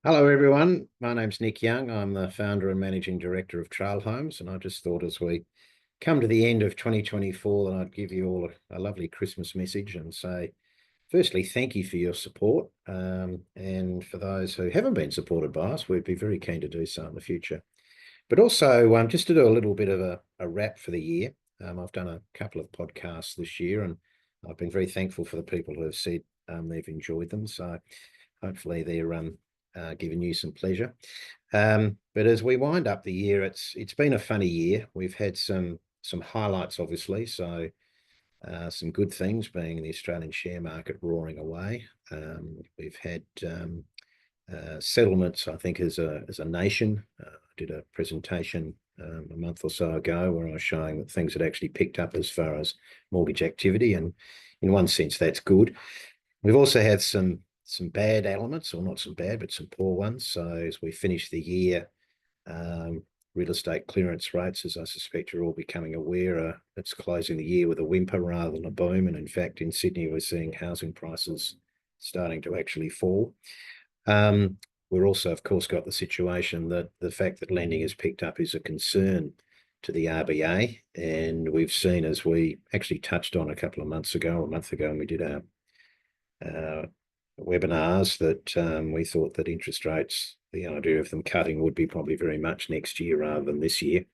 Hello, everyone. My name's Nick Young. I'm the founder and managing director of Trail Homes, and I just thought as we come to the end of 2024 that I'd give you all a lovely Christmas message and say, firstly, thank you for your support. And for those who haven't been supported by us, we'd be very keen to do so in the future. But also, just to do a little bit of a wrap for the year, I've done a couple of podcasts this year, and I've been very thankful for the people who have said they've enjoyed them. So hopefully they're giving you some pleasure. But as we wind up the year, it's been a funny year. We've had some highlights, obviously. So some good things being the Australian share market roaring away. We've had settlements, I think, as a nation. I did a presentation a month or so ago where I was showing that things had actually picked up as far as mortgage activity, and in one sense, that's good. We've also had some bad elements, or not some bad, but some poor ones. So as we finish the year, um, real estate clearance rates, as I suspect you're all becoming aware, it's closing the year with a whimper rather than a boom. And in fact, in Sydney, we're seeing housing prices starting to actually fall. We're also, of course, got the situation that the fact that lending has picked up is a concern to the RBA. And we've seen, as we actually touched on a couple of months ago, a month ago, when we did our uh, webinars, that we thought that interest rates, the idea of them cutting would be probably very much next year rather than this year.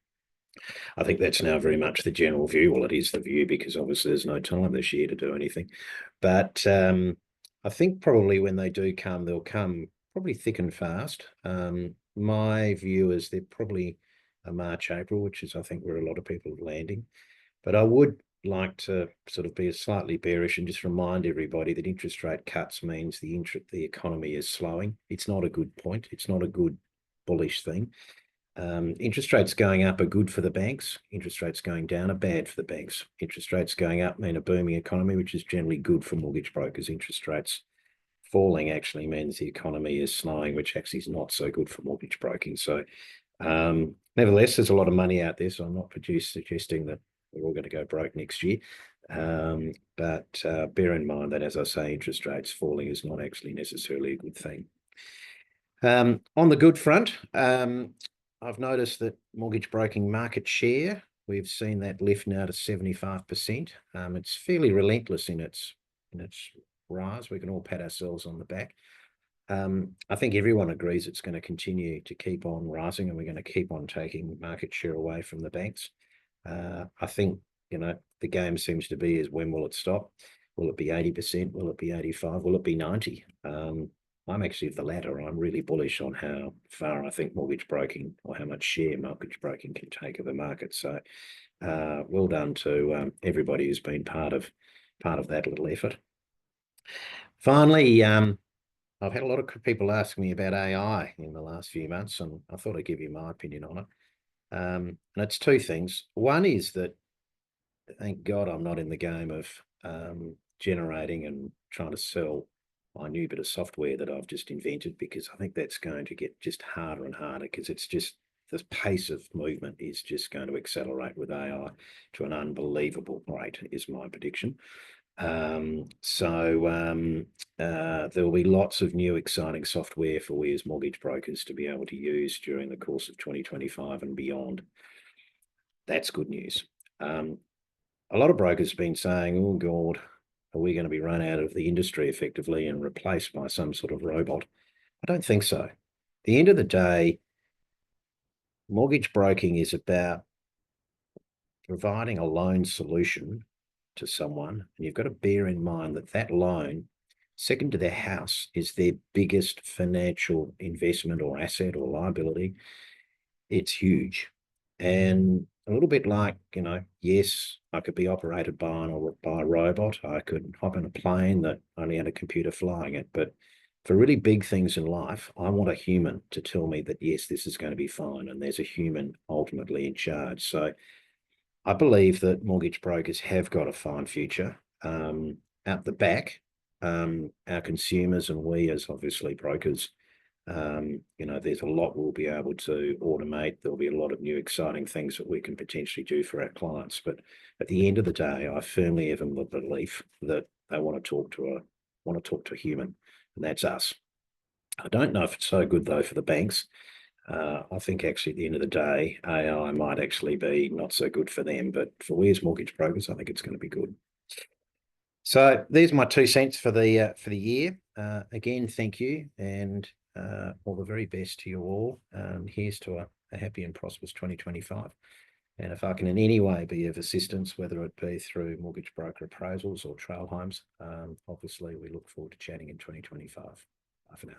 I think that's now very much the general view. Well, it is the view because obviously there's no time this year to do anything. But I think probably when they do come, they'll come probably thick and fast. My view is they're probably a March, April, which is I think where a lot of people are landing. But I would like to sort of be slightly bearish and just remind everybody that interest rate cuts means the economy is slowing. It's not a good point. It's not a good bullish thing. Interest rates going up are good for the banks. Interest rates going down are bad for the banks. Interest rates going up mean a booming economy, which is generally good for mortgage brokers. Interest rates falling actually means the economy is slowing, which actually is not so good for mortgage broking. So nevertheless, there's a lot of money out there, so I'm not suggesting that we're all going to go broke next year. But bear in mind that, as I say, interest rates falling is not actually necessarily a good thing. On the good front, I've noticed that mortgage broking market share, we've seen that lift now to 75%. It's fairly relentless in its rise. We can all pat ourselves on the back. I think everyone agrees it's going to continue to keep on rising, and we're going to keep on taking market share away from the banks. I think, the game seems to be is when will it stop? Will it be 80%? Will it be 85? Will it be 90? I'm actually the latter. I'm really bullish on how far I think mortgage broking, or how much share mortgage broking can take of the market. So well done to everybody who's been part of that little effort. Finally, I've had a lot of people ask me about AI in the last few months, and I thought I'd give you my opinion on it. And it's two things. One is that, thank God I'm not in the game of generating and trying to sell my new bit of software that I've just invented, because I think that's going to get just harder and harder, because it's just the pace of movement is just going to accelerate with AI to an unbelievable rate, is my prediction. There will be lots of new exciting software for we as mortgage brokers to be able to use during the course of 2025 and beyond. That's good news. A lot of brokers have been saying, oh God, are we going to be run out of the industry effectively and replaced by some sort of robot? I don't think so. At the end of the day, mortgage broking is about providing a loan solution to someone, and you've got to bear in mind that that loan, second to their house, is their biggest financial investment or asset or liability. It's huge. And a little bit like, yes, I could be operated by a robot. I could hop in a plane that only had a computer flying it. But for really big things in life, I want a human to tell me that, yes, this is going to be fine. And there's a human ultimately in charge. So I believe that mortgage brokers have got a fine future. Out the back, our consumers and we as obviously brokers, there's a lot we'll be able to automate. There'll be a lot of new exciting things that we can potentially do for our clients. But at the end of the day, I firmly have the belief that they want to talk to a human, and that's us. I don't know if it's so good though for the banks. I think actually at the end of the day, AI might actually be not so good for them, but for we as mortgage brokers, I think it's going to be good. So there's my 2 cents for the year. Again, thank you, and all the very best to you all. Here's to a happy and prosperous 2025. And if I can in any way be of assistance, whether it be through mortgage broker appraisals or trail homes, obviously we look forward to chatting in 2025. Bye for now.